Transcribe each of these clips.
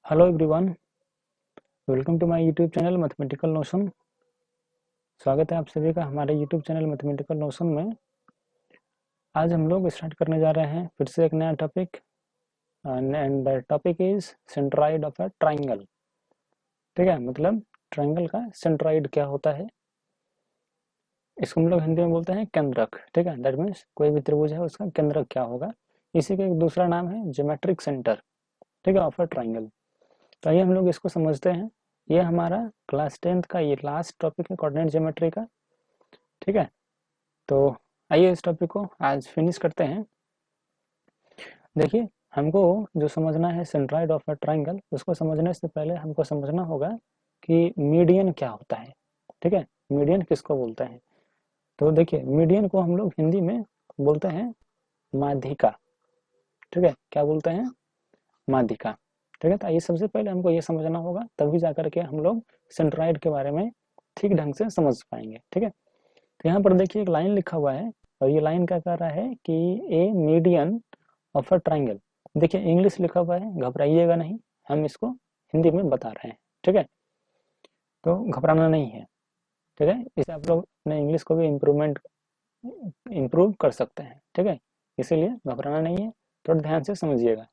Hello everyone, welcome to my YouTube channel mathematical notion. स्वागत है आप सभी का हमारे यूट्यूब चैनल मैथमेटिकल नोशन में। आज हम लोग स्टार्ट करने जा रहे हैं फिर से एक नया topic and the topic is centroid of a triangle. ठीक है, मतलब ट्राइंगल का सेंट्रॉइड क्या होता है, इसको हम लोग हिंदी में बोलते हैं केंद्रक। ठीक है, दैट मीन्स कोई भी त्रिभुज है उसका केंद्रक क्या होगा। इसी का एक दूसरा नाम है ज्योमेट्रिक सेंटर। ठीक है, ऑफ अ ट्राइंगल। तो आइए हम लोग इसको समझते हैं। ये हमारा क्लास 10th का ये लास्ट टॉपिक है कोऑर्डिनेट ज्योमेट्री का। ठीक है, तो आइए इस टॉपिक को आज फिनिश करते हैं। देखिए, हमको जो समझना है सेंट्रॉइड ऑफ अ ट्राइंगल, उसको समझने से पहले हमको समझना होगा कि मीडियन क्या होता है। ठीक है, मीडियन किसको बोलते हैं। तो देखिए, मीडियन को हम लोग हिंदी में बोलते हैं माध्यिका। ठीक है, क्या बोलते हैं, माध्यिका। ठीक है, तो ये सबसे पहले हमको ये समझना होगा, तभी जाकर के हम लोग सेंट्रॉइड के बारे में ठीक ढंग से समझ पाएंगे। ठीक है, तो यहाँ पर देखिए एक लाइन लिखा हुआ है और ये लाइन क्या कर रहा है कि ए मीडियन ऑफ अ ट्राइंगल। देखिए इंग्लिश लिखा हुआ है, घबराइएगा नहीं, हम इसको हिंदी में बता रहे हैं। ठीक है, तो घबराना नहीं है। ठीक है, इससे आप लोग अपने इंग्लिश को भी इम्प्रूव कर सकते हैं। ठीक है, इसीलिए घबराना नहीं है, थोड़ा ध्यान से समझिएगा।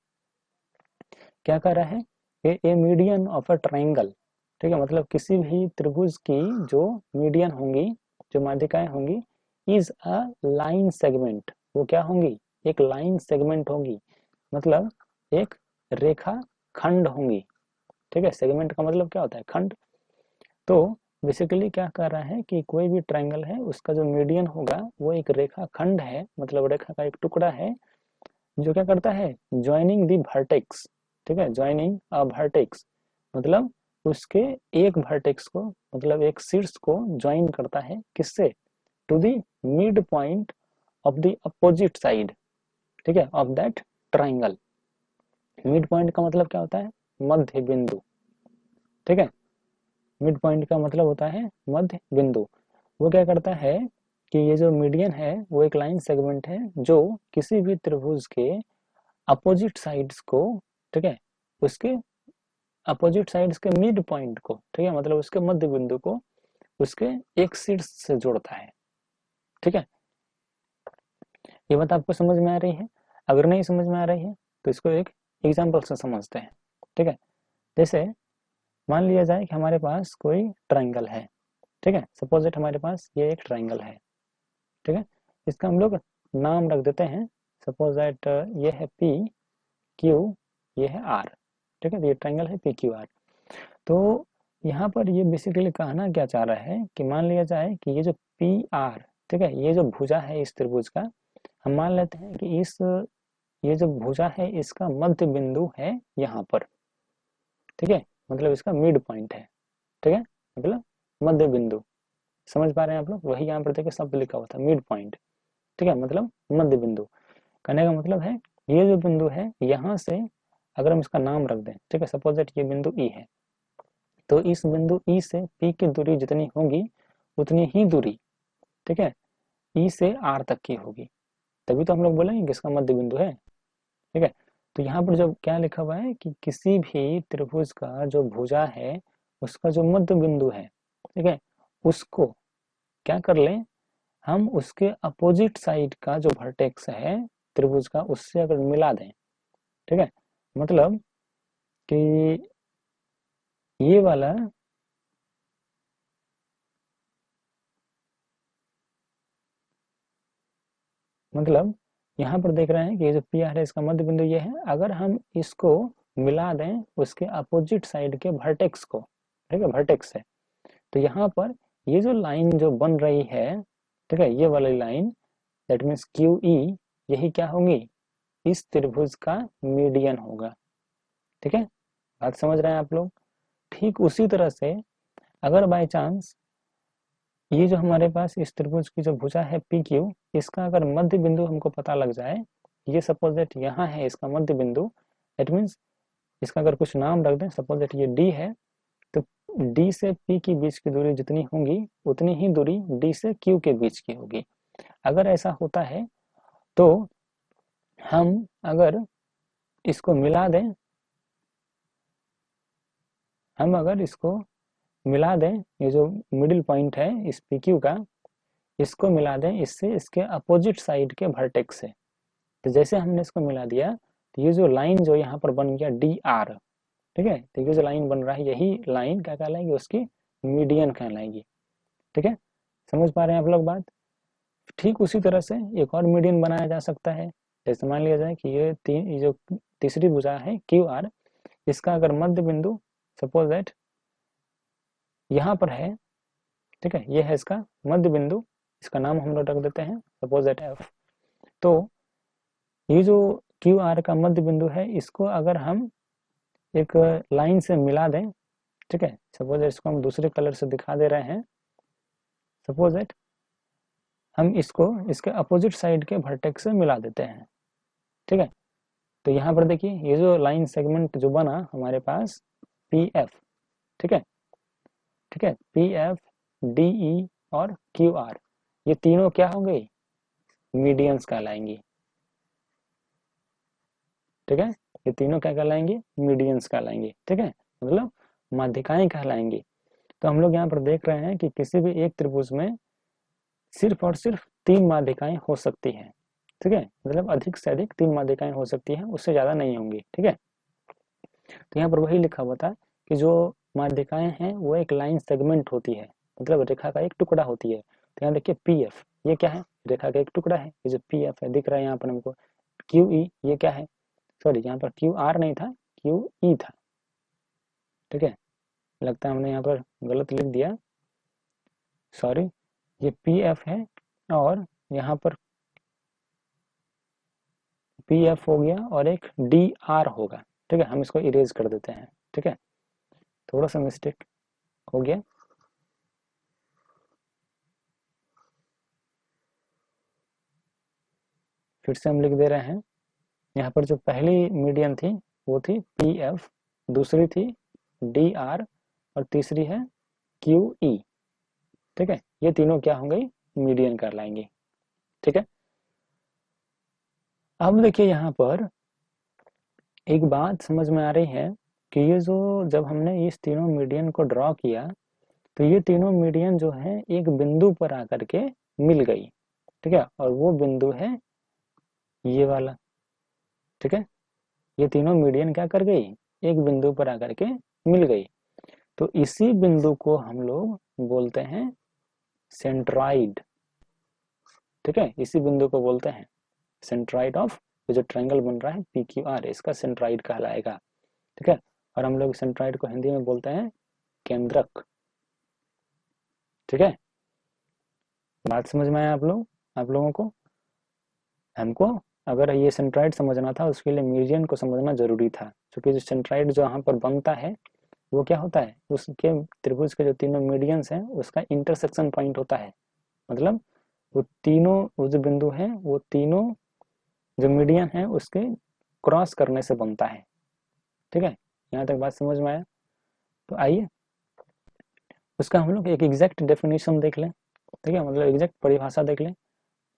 क्या कर रहा है कि ए मीडियन ऑफ अ ट्राइंगल। ठीक है, मतलब किसी भी त्रिभुज की जो मीडियन होंगी, जो माध्यिकाएं होंगी, इज अ लाइन सेगमेंट। वो क्या होंगी, एक लाइन सेगमेंट होंगी, मतलब एक रेखा खंड होंगी। ठीक है, सेगमेंट का मतलब क्या होता है, खंड। तो बेसिकली क्या कर रहा है कि कोई भी ट्रायंगल है उसका जो मीडियन होगा वो एक रेखा खंड है, मतलब रेखा का एक टुकड़ा है जो क्या करता है, ज्वाइनिंग दी वर्टेक्स। ठीक है, ज्वाइनिंग अ वर्टेक्स मतलब उसके एक वर्टेक्स को, मतलब एक शीर्ष को ज्वाइन करता है किससे, to the mid point of the opposite side. ठीक है, of that triangle. Mid point का मतलब क्या होता है, मध्य बिंदु। ठीक है, मिड पॉइंट का मतलब होता है मध्य बिंदु। वो क्या करता है कि ये जो मीडियन है वो एक लाइन सेगमेंट है जो किसी भी त्रिभुज के अपोजिट साइड्स को, ठीक है, उसके अपोजिट साइड्स के मिड पॉइंट को, ठीक है, मतलब उसके मध्य बिंदु को उसके एक शीर्ष से जोड़ता है। ठीक है, ये बात आपको समझ में आ रही है। अगर नहीं समझ में आ रही है तो इसको एक एग्जाम्पल से समझते हैं। ठीक है, जैसे मान लिया जाए कि हमारे पास कोई ट्राइंगल है। ठीक है, सपोज दैट हमारे पास ये एक ट्राइंगल है। ठीक है, इसका हम लोग नाम रख देते हैं। सपोज दैट ये है पी क्यू, ये है आर। ठीक है, तो ये ट्राइंगल है पी क्यू आर। तो यहाँ पर ये बेसिकली कहना क्या चाह रहा है कि मान लिया जाए कि ये जो पी आर, ठीक है, ये जो भुजा है इस त्रिभुज का, हम मान लेते हैं कि इस ये जो भुजा है इसका मध्य बिंदु है यहाँ पर। ठीक है, मतलब इसका मिड पॉइंट है। ठीक है, मतलब मध्य बिंदु। समझ पा रहे हैं आप लोग, वही यहाँ पर देखिए शब्द लिखा हुआ था, मिड पॉइंट। ठीक है, मतलब मध्य बिंदु। कहने का मतलब है ये जो बिंदु है यहाँ से अगर हम इसका नाम रख दें, ठीक है, सपोज दैट ये बिंदु ई है, तो इस बिंदु ई से पी की दूरी जितनी होगी उतनी ही दूरी, ठीक है, ई से आर तक की होगी। तभी तो हम लोग बोलेंगे कि इसका मध्य बिंदु है। ठीक है, तो यहाँ पर जो क्या लिखा हुआ है कि किसी भी त्रिभुज का जो भुजा है उसका जो मध्य बिंदु है, ठीक है, उसको क्या कर लें, हम उसके अपोजिट साइड का जो वर्टेक्स है त्रिभुज का उससे अगर मिला दें। ठीक है, मतलब कि ये वाला, मतलब यहाँ पर देख रहे हैं कि ये जो पी आर है इसका मध्य बिंदु ये है, अगर हम इसको मिला दें उसके अपोजिट साइड के वर्टेक्स को, ठीक है, वर्टेक्स है, तो यहाँ पर ये जो लाइन जो बन रही है, ठीक है, ये वाली line, that means Q E, यही क्या होंगी, इस त्रिभुज का मीडियन होगा। ठीक है, बात समझ रहे हैं आप लोग। ठीक उसी तरह से अगर बाय चांस ये जो हमारे पास इस त्रिभुज की जो भुजा है पी क्यू, इसका अगर मध्य बिंदु हमको पता लग जाए, ये सपोज दैट यहाँ है इसका मध्य बिंदु, दैट मीन्स इसका अगर कुछ नाम रख दें, सपोज दैट ये डी है, तो डी से पी के बीच की दूरी जितनी होगी उतनी ही दूरी डी से क्यू के बीच की होगी। अगर ऐसा होता है तो हम अगर इसको मिला दें, हम अगर इसको मिला दें, ये जो मिडिल पॉइंट है इस पी क्यू का, इसको मिला दें इससे इसके अपोजिट साइड के वर्टेक्स से, तो जैसे हमने इसको मिला दिया तो ये जो लाइन जो यहाँ पर बन गया डी आर, ठीक है, तो ये जो लाइन बन रहा है यही लाइन क्या कहलाएगी, उसकी मीडियन कहलाएगी। ठीक है, समझ पा रहे हैं आप लोग बात। ठीक उसी तरह से एक और मीडियन बनाया जा सकता है। जैसे मान लिया जाए कि ये जो तीसरी भुजा है क्यू आर, इसका अगर मध्य बिंदु सपोज दैट यहाँ पर है, ठीक है, ये है इसका मध्य बिंदु, इसका नाम हम लोग रख देते हैं सपोज दैट एफ। तो ये जो क्यू आर का मध्य बिंदु है, इसको अगर हम एक लाइन से मिला दें, ठीक है, सपोज इसको हम दूसरे कलर से दिखा दे रहे हैं, सपोज दैट हम इसको इसके अपोजिट साइड के वर्टेक्स से मिला देते हैं। ठीक है, तो यहाँ पर देखिए ये जो लाइन सेगमेंट जो बना हमारे पास पी एफ, ठीक है, ठीक है, पी एफ डी ई और क्यू आर, ये तीनों क्या होंगे, मीडियंस कहलाएंगी। ठीक है, ये तीनों क्या कहलाएंगे, मीडियंस कहलाएंगे। ठीक है, मतलब माध्यिकाएं कहलाएंगी। तो हम लोग यहाँ पर देख रहे हैं कि किसी भी एक त्रिभुज में सिर्फ और सिर्फ 3 माध्यिकाएं हो सकती हैं। ठीक है, मतलब अधिक से अधिक 3 माध्यिकाएं हो सकती हैं, उससे ज्यादा नहीं होंगी। ठीक है, तो यहाँ पर वही लिखा हुआ था कि जो माध्यिकाएं हैं वो एक लाइन सेगमेंट होती है, मतलब रेखा का एक टुकड़ा होती है। तो यहाँ देखिए पी एफ, ये क्या है, रेखा का एक टुकड़ा है, ये जो पी एफ है दिख रहा है यहाँ पर हमको। क्यू ई, ये क्या है, सॉरी यहाँ पर क्यू आर नहीं था, क्यू ई था। ठीक है, लगता है हमने यहाँ पर गलत लिख दिया, सॉरी, ये पी एफ है और यहाँ पर पी एफ हो गया और एक डी आर होगा। ठीक है, हम इसको इरेज कर देते हैं। ठीक है, थोड़ा सा मिस्टेक हो गया। फिर से हम लिख दे रहे हैं, यहाँ पर जो पहली मीडियन थी वो थी पी एफ, दूसरी थी डी आर और तीसरी है क्यू ई। ठीक है, ये तीनों क्या होंगे, मीडियन कहलाएंगे। ठीक है, अब देखिए यहाँ पर एक बात समझ में आ रही है कि ये जो जब हमने इस तीनों मीडियन को ड्रॉ किया तो ये तीनों मीडियन जो है एक बिंदु पर आकर के मिल गई। ठीक है, और वो बिंदु है ये वाला। ठीक है, ये तीनों मीडियन क्या कर गई, एक बिंदु पर आकर के मिल गई। तो इसी बिंदु को हम लोग बोलते हैं सेंट्राइड। ठीक है, इसी बिंदु को बोलते हैं सेंट्राइड ऑफ जो ट्रायंगल बन रहा है पी क्यू आर, इसका सेंट्राइड कहलाएगा। ठीक है, और हम लोग सेंट्राइड को हिंदी में बोलते हैं केंद्रक। ठीक है, बात समझ में आया आप लोगों को। हमको अगर ये सेंट्राइड समझना था उसके लिए मीडियन को समझना जरूरी था, क्योंकि जो सेंट्राइड जो यहाँ पर बनता है वो क्या होता है, उसके त्रिभुज के जो तीनों मीडियंस हैं उसका इंटरसेक्शन पॉइंट होता है। मतलब वो तीनों वो जो बिंदु हैं वो तीनों जो मीडियन है उसके क्रॉस करने से बनता है। ठीक है, यहाँ तक बात समझ में आया। तो आइए उसका हम लोग एक एग्जैक्ट डेफिनेशन देख लें। ठीक है, मतलब एग्जैक्ट परिभाषा देख लें।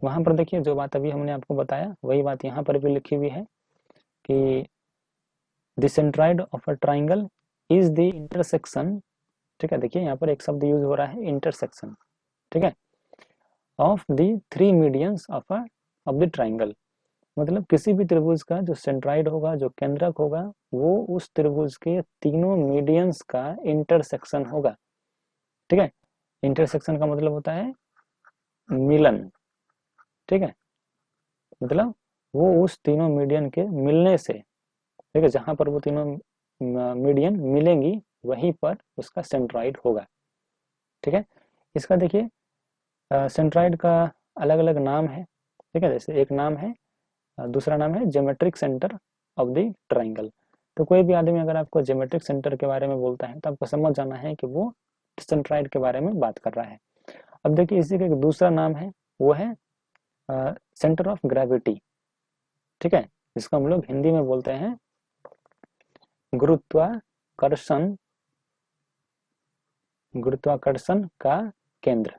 वहां पर देखिए जो बात अभी हमने आपको बताया वही बात यहाँ पर भी लिखी हुई है कि the centroid of a triangle is the intersection. ठीक है, देखिए यहाँ पर एक शब्द यूज हो रहा है इंटरसेक्शन। ठीक है, of the 3 medians of the triangle, मतलब किसी भी त्रिभुज का जो सेंट्राइड होगा, जो केंद्रक होगा, वो उस त्रिभुज के तीनों मीडियंस का इंटरसेक्शन होगा। ठीक है, इंटरसेक्शन का मतलब होता है मिलन। ठीक है, मतलब वो उस तीनों मीडियन के मिलने से, ठीक है, जहां पर वो तीनों मीडियन मिलेंगी वहीं पर उसका सेंट्राइड होगा। ठीक है, इसका देखिए सेंट्राइड का अलग अलग नाम है। ठीक है, जैसे एक नाम है, दूसरा नाम है geometric centre of the triangle. तो कोई भी आदमी अगर आपको ज्योमेट्रिक सेंटर के बारे में बोलता है तो आपको समझ जाना है कि वो सेंट्राइड के बारे में बात कर रहा है। अब देखिए इसी का एक दूसरा नाम है, वो है सेंटर ऑफ ग्रेविटी। ठीक है, जिसको हम लोग हिंदी में बोलते हैं गुरुत्वाकर्षण, गुरुत्वाकर्षण का केंद्र।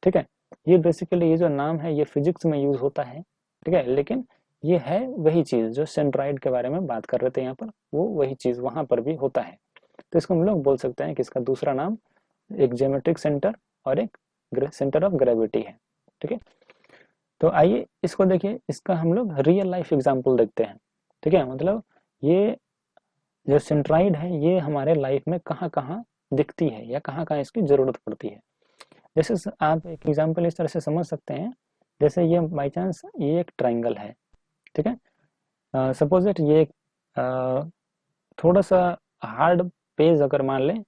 ठीक है, ये बेसिकली ये जो नाम है ये फिजिक्स में यूज होता है। ठीक है, लेकिन ये है वही चीज़ जो सेंट्रॉइड के बारे में बात कर रहे थे यहाँ पर, वो वही चीज़ वहाँ पर भी होता है। तो इसको हम लोग बोल सकते हैं कि इसका दूसरा नाम एक ज्योमेट्रिक सेंटर और एक सेंटर ऑफ ग्रेविटी है। ठीक है, तो आइए इसको देखिए, इसका हम लोग रियल लाइफ एग्जांपल देखते हैं। ठीक है, मतलब ये जो सेंट्रॉइड है ये हमारे लाइफ में कहाँ कहाँ दिखती है या कहाँ कहाँ इसकी ज़रूरत पड़ती है। जैसे आप एक एग्जांपल इस तरह से समझ सकते हैं, जैसे ये बाई चांस ये एक ट्राइंगल है। ठीक है, सपोज इट ये थोड़ा सा हार्ड पेज अगर मान लें,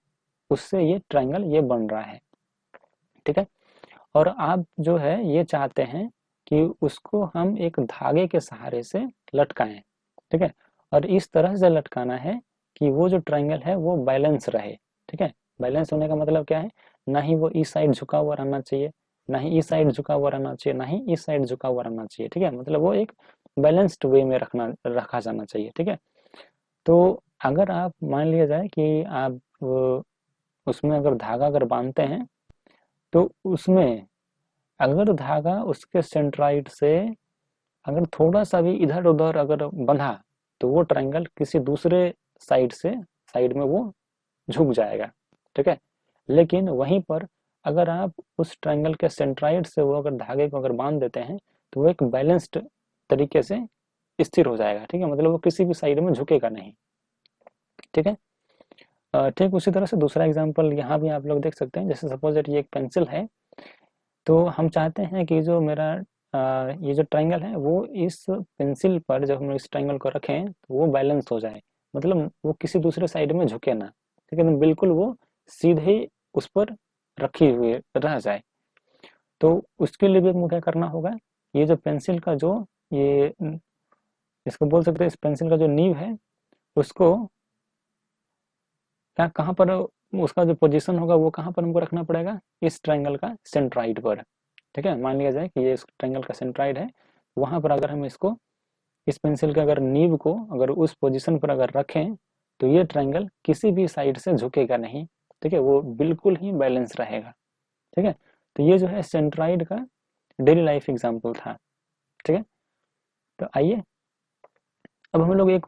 उससे ये ट्राइंगल ये बन रहा है। ठीक है, और आप जो है ये चाहते हैं कि उसको हम एक धागे के सहारे से लटकाएं। ठीक है, और इस तरह से लटकाना है कि वो जो ट्राइंगल है वो बैलेंस रहे। ठीक है, बैलेंस होने का मतलब क्या है, ना ही वो इस साइड झुका हुआ रहना चाहिए, ना ही इस साइड झुका हुआ रहना चाहिए, ना ही इस साइड झुका हुआ रहना चाहिए। ठीक है, मतलब वो एक बैलेंस्ड वे में रखा जाना चाहिए। ठीक है, तो अगर आप मान लिया जाए कि आप उसमें अगर धागा अगर बांधते हैं, तो उसमें अगर धागा उसके सेंट्राइड से अगर थोड़ा सा भी इधर उधर अगर बंधा, तो वो ट्रायंगल किसी दूसरे साइड में वो झुक जाएगा। ठीक है, लेकिन वहीं पर अगर आप उस ट्रायंगल के सेंट्राइड से वो अगर धागे को अगर बांध देते हैं, तो वो एक बैलेंस्ड तरीके से स्थिर हो जाएगा। ठीक है, मतलब वो किसी भी साइड में झुकेगा नहीं। ठीक है, ठीक उसी तरह से दूसरा एग्जांपल यहाँ भी आप लोग देख सकते हैं। जैसे सपोज ये एक पेंसिल है, तो हम चाहते हैं कि जो मेरा ये जो ट्रायंगल है वो इस पेंसिल पर जब हम इस ट्रायंगल को रखें तो वो बैलेंस हो जाए, मतलब वो किसी दूसरे साइड में झुके ना। ठीक है, तो बिल्कुल वो सीधे उस पर रखी हुई रह जाए। तो उसके लिए भी मुझे क्या करना होगा, ये जो पेंसिल का जो ये इसको बोल सकते हैं, इस पेंसिल का जो नीव है उसको क्या कहाँ पर उसका जो पोजीशन होगा वो कहाँ पर हमको रखना पड़ेगा, इस ट्रायंगल का सेंट्राइड पर। ठीक है, मान लिया जाए कि ये इस ट्रायंगल का सेंट्राइड है, वहां पर अगर हम इसको इस पेंसिल के अगर नीव को अगर उस पोजीशन पर अगर रखें, तो ये ट्रायंगल किसी भी साइड से झुकेगा नहीं। ठीक है, वो बिल्कुल ही बैलेंस रहेगा। ठीक है, तो ये जो है सेंट्राइड का डेली लाइफ एग्जाम्पल था। ठीक है, तो आइए अब हम लोग एक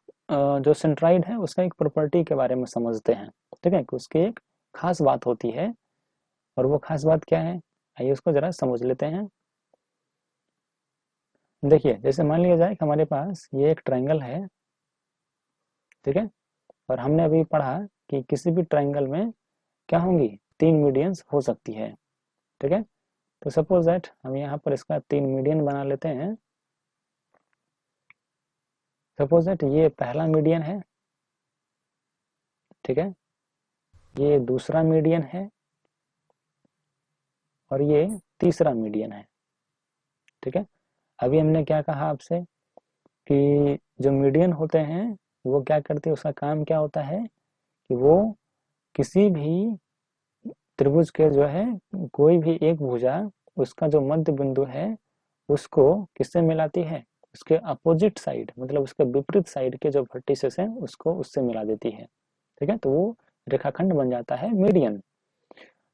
जो सेंट्राइड है उसका एक प्रॉपर्टी के बारे में समझते हैं। ठीक है, कि उसकी एक खास बात होती है, और वो खास बात क्या है, आइए उसको जरा समझ लेते हैं। देखिए, जैसे मान लिया जाए कि हमारे पास ये एक ट्रायंगल है। ठीक है, और हमने अभी पढ़ा कि किसी भी ट्रायंगल में क्या होंगी, 3 मीडियंस हो सकती है। ठीक है, तो सपोज दैट हम यहाँ पर इसका 3 मीडियन बना लेते हैं। सपोज दैट ये पहला मीडियन है। ठीक है, ये दूसरा मीडियन है, और ये तीसरा मीडियन है। ठीक है, अभी हमने क्या कहा आपसे कि जो मीडियन होते हैं वो क्या करते हैं, उसका काम क्या होता है कि वो किसी भी त्रिभुज के जो है कोई भी एक भुजा उसका जो मध्य बिंदु है उसको किससे मिलाती है, उसके अपोजिट साइड मतलब उसके विपरीत साइड के जो वर्टिसेस हैं उसको उससे मिला देती है। ठीक है, तो वो रेखाखंड बन जाता है मीडियन।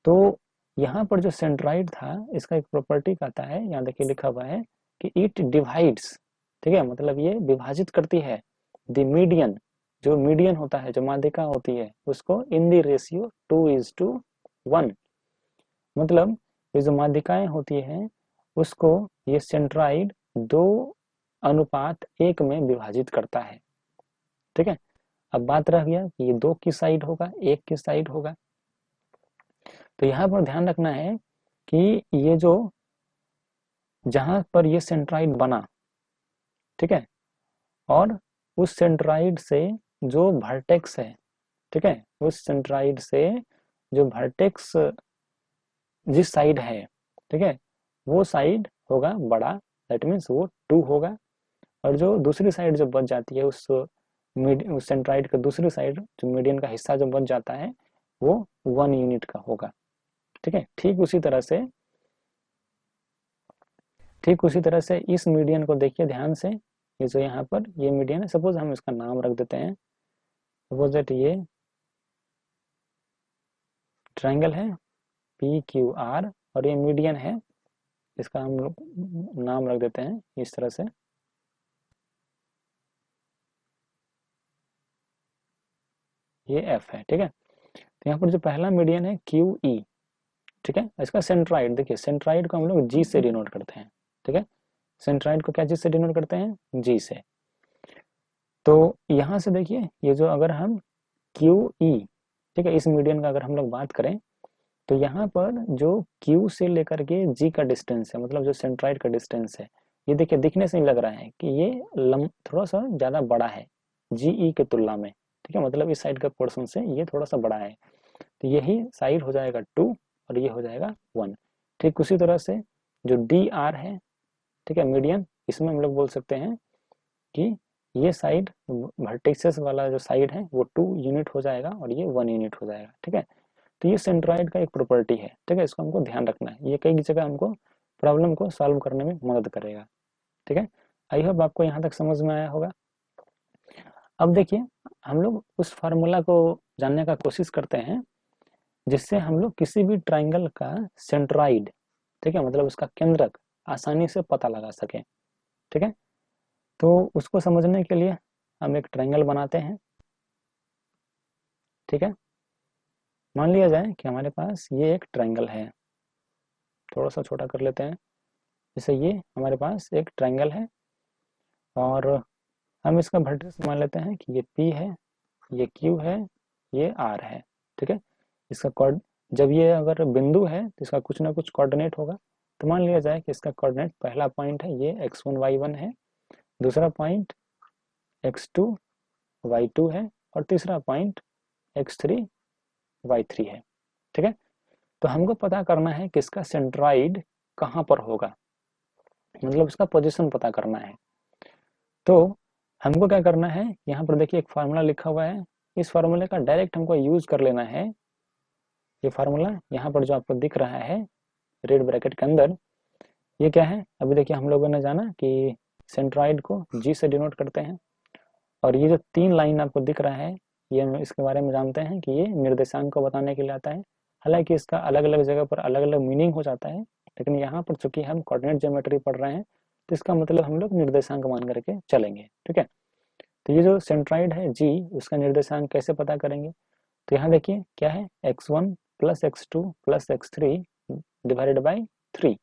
तो यहाँ पर जो सेंट्राइड था इसका एक प्रॉपर्टी कहता है, यहाँ देखिए लिखा हुआ है कि इट डिवाइड्स। ठीक है, मतलब ये विभाजित करती है द मीडियन, जो मीडियन होता है जो माध्यिका होती है उसको इन द रेशियो 2:1। मतलब ये जो माध्यिकाएं होती हैं उसको ये सेंट्राइड 2:1 में विभाजित करता है। ठीक है, अब बात रह गया कि ये 2 की साइड होगा, 1 की साइड होगा। तो यहाँ पर ध्यान रखना है कि ये जो जहां पर ये सेंट्राइड बना, ठीक है, और उस सेंट्राइड से जो वर्टेक्स है, ठीक है, उस सेंट्राइड से जो वर्टेक्स जिस साइड है, ठीक है, वो साइड होगा बड़ा, दैट मीन्स वो 2 होगा। और जो दूसरी साइड जो बच जाती है उस सेंट्राइड का दूसरी साइड जो मीडियन का हिस्सा जो बच जाता है वो 1 यूनिट का होगा। ठीक है, ठीक उसी तरह से इस मीडियन को देखिए ध्यान से, ये जो यहाँ पर ये मीडियन है, सपोज हम इसका नाम रख देते हैं, सपोज दैट ये ट्रायंगल है PQR और ये मीडियन है, इसका हम लोग नाम रख देते हैं इस तरह से ये एफ है, ठीक है। तो यहाँ पर जो पहला मीडियन है क्यू ई, ठीक है। इसका सेंट्राइड, देखिए सेंट्राइड को हम लोग जी से डिनोट करते हैं, ठीक है। सेंट्राइड को क्या चीज से डिनोट करते हैं, जी से। तो यहाँ से देखिए ये जो अगर हम क्यू ई, ठीक है, इस मीडियन का अगर हम लोग बात करें तो यहाँ पर जो क्यू से लेकर के जी का डिस्टेंस है, मतलब जो सेंट्राइड का डिस्टेंस है, ये देखिए दिखने से ही लग रहा है कि ये थोड़ा सा ज्यादा बड़ा है जी ई के तुलना में, ठीक है। मतलब इस साइड का पोर्शन से ये थोड़ा सा बड़ा है, तो यही साइड हो जाएगा 2 और ये हो जाएगा 1। ठीक उसी तरह से जो डी आर है, ठीक है, मीडियन, इसमें हम लोग बोल सकते हैं कि ये साइड वर्टिसेस वाला जो साइड है वो 2 यूनिट हो जाएगा और ये 1 यूनिट हो जाएगा, ठीक है। तो ये सेंट्रॉइड का एक प्रॉपर्टी है, ठीक है, इसको हमको ध्यान रखना है, ये कई जगह हमको प्रॉब्लम को सॉल्व करने में मदद करेगा, ठीक है। आई होप आपको यहाँ तक समझ में आया होगा। अब देखिए हम लोग उस फार्मूला को जानने का कोशिश करते हैं जिससे हम लोग किसी भी ट्राइंगल का सेंट्रॉइड, ठीक है, मतलब उसका केंद्रक आसानी से पता लगा सके, ठीक है। तो उसको समझने के लिए हम एक ट्राइंगल बनाते हैं, ठीक है। मान लिया जाए कि हमारे पास ये एक ट्राइंगल है, थोड़ा सा छोटा कर लेते हैं, जैसे ये हमारे पास एक ट्राइंगल है और हम इसका वर्टेक्स मान लेते हैं कि ये P है, ये Q है, ये R है, ठीक है। इसका कॉर्ड, जब ये अगर बिंदु है तो इसका कुछ ना कुछ कोऑर्डिनेट होगा। तो मान लिया जाए कि इसका कोऑर्डिनेट, पहला पॉइंट है ये x1 y1 है, दूसरा पॉइंट x2 y2 है और तीसरा पॉइंट x3 y3 है, ठीक है। तो हमको पता करना है कि इसका सेंट्रॉइड कहाँ पर होगा, मतलब इसका पोजीशन पता करना है। तो हमको क्या करना है, यहाँ पर देखिए एक फार्मूला लिखा हुआ है, इस फार्मूले का डायरेक्ट हमको यूज कर लेना है। ये फार्मूला यहाँ पर जो आपको दिख रहा है रेड ब्रैकेट के अंदर, ये क्या है, अभी देखिए हम लोगों ने जाना कि सेंट्रॉइड को जी से डिनोट करते हैं और ये जो 3 लाइन आपको दिख रहा है, ये इसके बारे में जानते हैं कि ये निर्देशांक को बताने के लिए आता है। हालांकि इसका अलग अलग जगह पर अलग अलग मीनिंग हो जाता है, लेकिन यहाँ पर चूंकि हम कोऑर्डिनेट ज्योमेट्री पढ़ रहे हैं तो इसका मतलब हम लोग निर्देशांक मान करके चलेंगे, ठीक है। तो ये जो सेंट्रॉइड है जी, उसका निर्देशांक कैसे पता करेंगे, तो यहाँ देखिए क्या है, x1 plus x2 plus x3 divided by 3।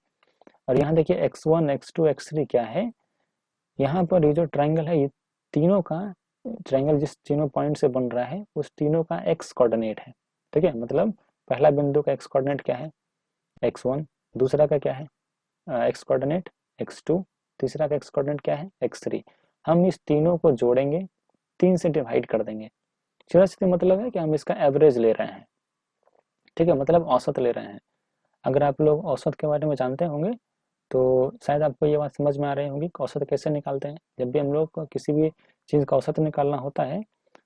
और यहाँ देखिए x1 x2 x3 क्या है, यहाँ पर ये जो ट्राइंगल है, ये तीनों का ट्राइंगल जिस तीनों पॉइंट से बन रहा है उस तीनों का x कोऑर्डिनेट है, ठीक है। मतलब पहला बिंदु का x कोऑर्डिनेट क्या है, x1, दूसरा का क्या है x कोऑर्डिनेट x2, तीसरा का x कोऑर्डिनेट क्या है x3। हम इस तीनों को जोड़ेंगे, 3 से डिवाइड कर देंगे, सीधा सीधा मतलब है कि हम इसका एवरेज ले रहे हैं, ठीक है, मतलब औसत ले रहे हैं। अगर आप लोग औसत के बारे में जानते होंगे तो शायद आपको ये बात समझ में आ रही होगी कि औसत कैसे निकालते हैं। जब भी हम लोग को किसी भी चीज़ का औसत निकालना होता है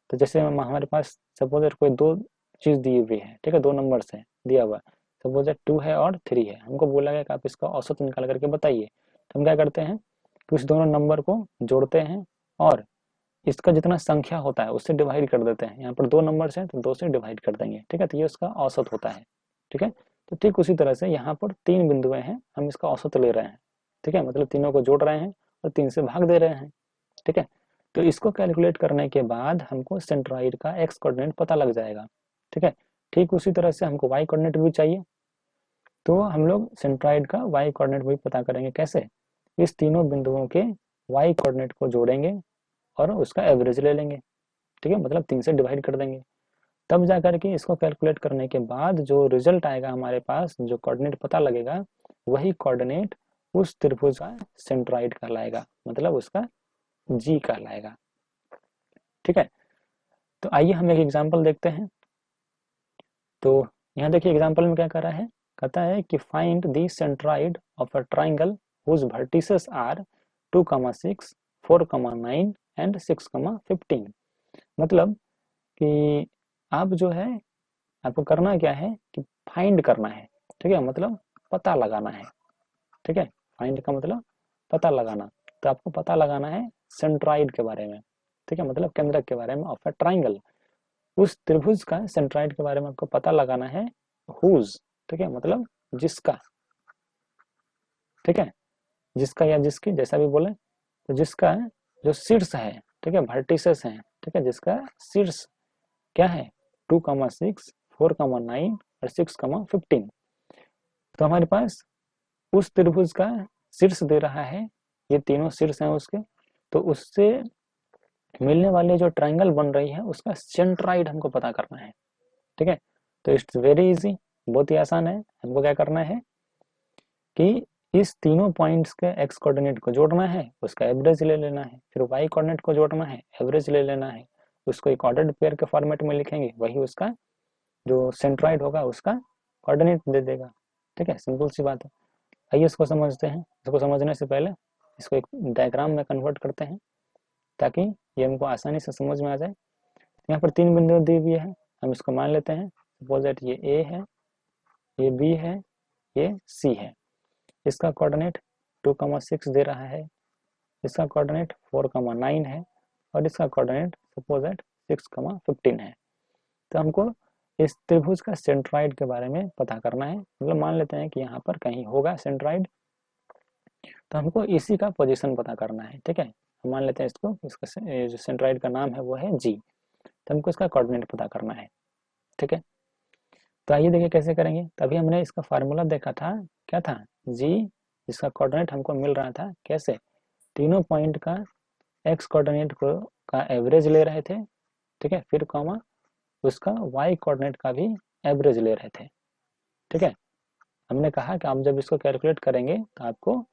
तो जैसे हमारे पास सपोज कोई 2 चीज़ दी हुई है, ठीक है, 2 नंबर से दिया हुआ, सपोज 2 है और 3 है, हमको बोला गया कि आप इसका औसत निकाल करके बताइए। तो हम क्या करते हैं कि उस दोनों नंबर को जोड़ते हैं और इसका जितना संख्या होता है उससे डिवाइड कर देते हैं। यहाँ पर 2 नंबर्स हैं तो 2 से डिवाइड कर देंगे, ठीक है, तो ये उसका औसत होता है, ठीक है। तो ठीक उसी तरह से यहाँ पर 3 बिंदुएं हैं, हम इसका औसत ले रहे हैं, ठीक है, मतलब तीनों को जोड़ रहे हैं और 3 से भाग दे रहे हैं, ठीक है। तो इसको कैलकुलेट करने के बाद हमको सेंट्रॉइड का एक्स कोऑर्डिनेट पता लग जाएगा, ठीक है। ठीक उसी तरह से हमको वाई कोऑर्डिनेट भी चाहिए, तो हम लोग सेंट्रॉइड का वाई कोऑर्डिनेट भी पता करेंगे। कैसे, इस तीनों बिंदुओं के वाई कोऑर्डिनेट को जोड़ेंगे और उसका एवरेज ले लेंगे, ठीक है, मतलब 3 से डिवाइड कर देंगे। तब जा करके इसको कैलकुलेट करने के बाद जो रिजल्ट आएगा हमारे पास, जो कोऑर्डिनेट पता लगेगा, वही कोऑर्डिनेट उस त्रिभुज का सेंट्रॉइड कहलाएगा, मतलब उसका जी कहलाएगा, ठीक है। तो आइए हम एक एग्जांपल देखते हैं। तो यहाँ देखिए एग्जांपल में क्या कर रहा है, कहता है कि find the centroid of a triangle whose vertices are 2,6, 4,9 and 6,15। मतलब कि आप जो है, आपको करना क्या है कि फाइंड करना है, ठीक है, मतलब पता लगाना है, ठीक है। फाइंड का मतलब पता लगाना, तो आपको पता लगाना है सेंट्रॉइड के बारे में, ठीक है, मतलब केंद्रक के बारे में ऑफ अ ट्राइंगल। उस त्रिभुज का सेंट्रॉइड के बारे में आपको पता लगाना है हुज, ठीक है, मतलब जिसका, ठीक है, जिसका या जिसकी जैसा भी बोले, तो जिसका जो शीर्ष है, ठीक है, वर्टिसेस है, ठीक है, जिसका शीर्ष क्या है 2,6, 4,9 और 6,15। तो हमारे पास उस त्रिभुज का शीर्ष दे रहा है, ये तीनों शीर्ष हैं उसके, तो उससे मिलने वाले जो ट्रायंगल बन रही है उसका सेंट्राइड हमको पता करना है। ठीक है, तो इट्स वेरी इजी, बहुत ही आसान है। हमको क्या करना है कि इस तीनों पॉइंट्स के एक्स कोऑर्डिनेट को जोड़ना है, उसका एवरेज ले लेना है, फिर वाई कोऑर्डिनेट को जोड़ना है, एवरेज ले लेना है, उसको एक ऑर्डर्ड पेयर के फॉर्मेट में लिखेंगे, वही उसका जो सेंट्राइड होगा उसका कोऑर्डिनेट दे देगा। ठीक है, सिंपल सी बात है। आइए इसको समझते हैं। इसको समझने से पहले इसको एक डायग्राम में कन्वर्ट करते हैं ताकि ये हमको आसानी से समझ में आ जाए। यहाँ पर 3 बिंदु दी हुई है, हम इसको मान लेते हैं। सपोज दैट ये ए है, ये बी है, ये सी है। इसका कोऑर्डिनेट 2,6 दे रहा है, इसका कोऑर्डिनेट 4,9 है और इसका कोऑर्डिनेट सपोज दैट 6,15 है। तो हमको इस त्रिभुज का सेंट्राइड के बारे में पता करना है, मतलब मान लेते हैं कि यहाँ पर कहीं होगा सेंट्राइड, तो हमको इसी का पोजीशन पता करना है। ठीक है, हम मान लेते हैं इसको, इसका जो सेंट्राइड का नाम है वो है जी, तो हमको इसका कोऑर्डिनेट पता करना है। ठीक है, तो आइए देखिए कैसे करेंगे। तभी हमने इसका फार्मूला देखा था, क्या था, जी, इसका कोऑर्डिनेट हमको मिल रहा था कैसे, तीनों पॉइंट का एक्स कोऑर्डिनेट को का एवरेज ले रहे थे। ठीक है, फिर कॉमा उसका वाई कोऑर्डिनेट का भी एवरेज ले रहे थे। ठीक है, हमने कहा कि आप जब इसको कैलकुलेट करेंगे तो आपको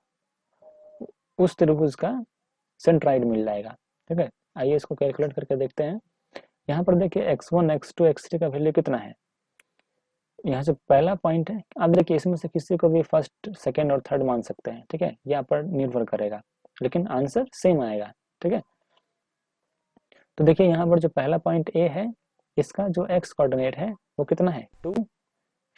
उस त्रिभुज का सेंट्राइड मिल जाएगा। ठीक है, आइए इसको कैलकुलेट करके देखते हैं। यहाँ पर देखिए x1, x2, x3 का वैल्यू कितना है। यहाँ से पहला पॉइंट है, आप देखिए इसमें से किसी को भी फर्स्ट, सेकंड और थर्ड मान सकते हैं। ठीक है, यहाँ पर निर्भर करेगा, लेकिन आंसर सेम आएगा। ठीक है, तो देखिए यहाँ पर जो पहला पॉइंट ए है, इसका जो एक्स कोऑर्डिनेट है वो कितना है 2,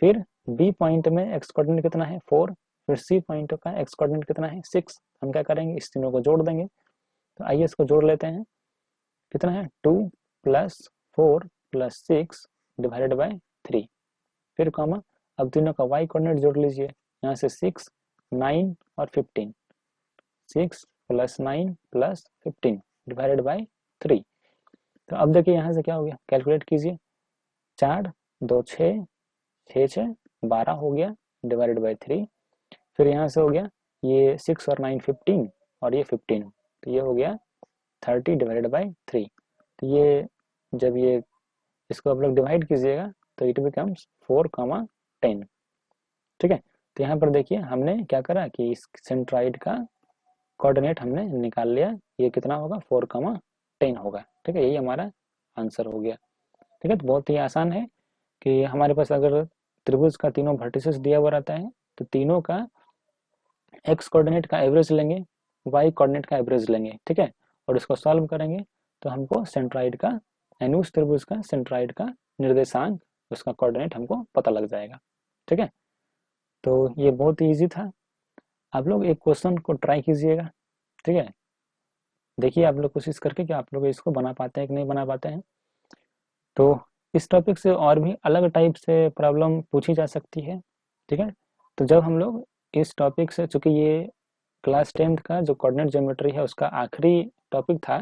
फिर बी पॉइंट में एक्स कोऑर्डिनेट कितना है 4, फिर सी पॉइंट का एक्स कोऑर्डिनेट कितना है 6। हम क्या करेंगे, इस तीनों को जोड़ देंगे। तो आइए इसको जोड़ लेते हैं, कितना है 2 + 4 + 6 डिवाइडेड बाय 3, फिर कॉमा, अब तीनों का वाई कोऑर्डिनेट जोड़ लीजिए, यहाँ से 6, 9 और 15, 6 + 9 + 15 डिवाइडेड बाय 3। तो अब देखिए यहाँ से क्या हो गया, कैलकुलेट कीजिए, 4 2 6, 6 6 12 हो गया डिवाइडेड बाय 3, फिर यहाँ से हो गया ये 6 और 9 15 और ये 15, तो ये हो गया 30 डिवाइडेड बाय 3। तो ये जब ये इसको आप लोग डिवाइड कीजिएगा तो इट बिकम्स 4,10। ठीक है, तो यहाँ पर देखिए हमने क्या करा कि इस सेंट्राइड का कोऑर्डिनेट हमने निकाल लिया, ये कितना होगा 4,10 होगा। ठीक है, यही हमारा आंसर हो गया। ठीक है, तो बहुत ही आसान है कि हमारे पास अगर त्रिभुज का तीनों वर्टिसेस दिया हुआ रहता है तो तीनों का एक्स कोऑर्डिनेट का एवरेज लेंगे, वाई कोऑर्डिनेट का एवरेज लेंगे। ठीक है, और इसको सॉल्व करेंगे तो हमको सेंट्राइड का यानी उस त्रिभुज का सेंट्राइड का निर्देशांक, उसका कोऑर्डिनेट हमको पता लग जाएगा। ठीक है, तो ये बहुत ही ईजी था। आप लोग एक क्वेश्चन को ट्राई कीजिएगा। ठीक है, देखिए आप लोग कोशिश करके कि आप लोग इसको बना पाते हैं कि नहीं बना पाते हैं। तो इस टॉपिक से और भी अलग टाइप से प्रॉब्लम पूछी जा सकती है। ठीक है, तो जब हम लोग इस टॉपिक से, चूंकि ये क्लास 10th का जो कोऑर्डिनेट ज्योमेट्री है उसका आखिरी टॉपिक था,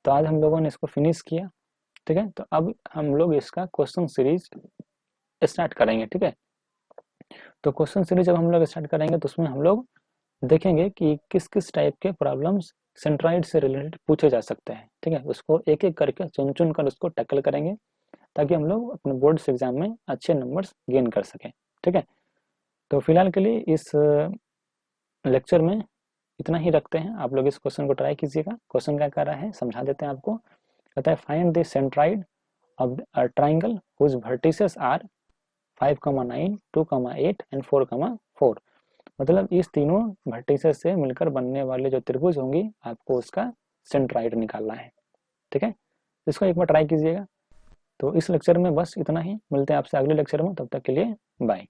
तो आज हम लोगों ने इसको फिनिश किया। ठीक है, तो अब हम लोग इसका क्वेश्चन सीरीज स्टार्ट करेंगे। ठीक है, तो क्वेश्चन सीरीज जब हम लोग स्टार्ट करेंगे तो उसमें हम लोग देखेंगे कि किस किस टाइप के प्रॉब्लम्स सेंट्राइड से रिलेटेड पूछे जा सकते हैं। ठीक है, उसको एक एक करके चुन चुन कर उसको टैकल करेंगे ताकि हम लोग अपने बोर्ड्स एग्जाम में अच्छे नंबर्स गेन कर सकें। ठीक है, तो फिलहाल के लिए इस लेक्चर में इतना ही रखते हैं। आप लोग इस क्वेश्चन को ट्राई कीजिएगा। क्वेश्चन क्या कर रहा है समझा देते हैं आपको। कहता है find the centroid of a triangle whose vertices are 5,9, 2,8 and 4,4। मतलब इस तीनों वर्टिसेस से मिलकर बनने वाले जो त्रिभुज होंगी आपको उसका सेंट्राइड निकालना है। ठीक है, इसको एक बार ट्राई कीजिएगा। तो इस लेक्चर में बस इतना ही, मिलते हैं आपसे अगले लेक्चर में, तब तक के लिए बाय।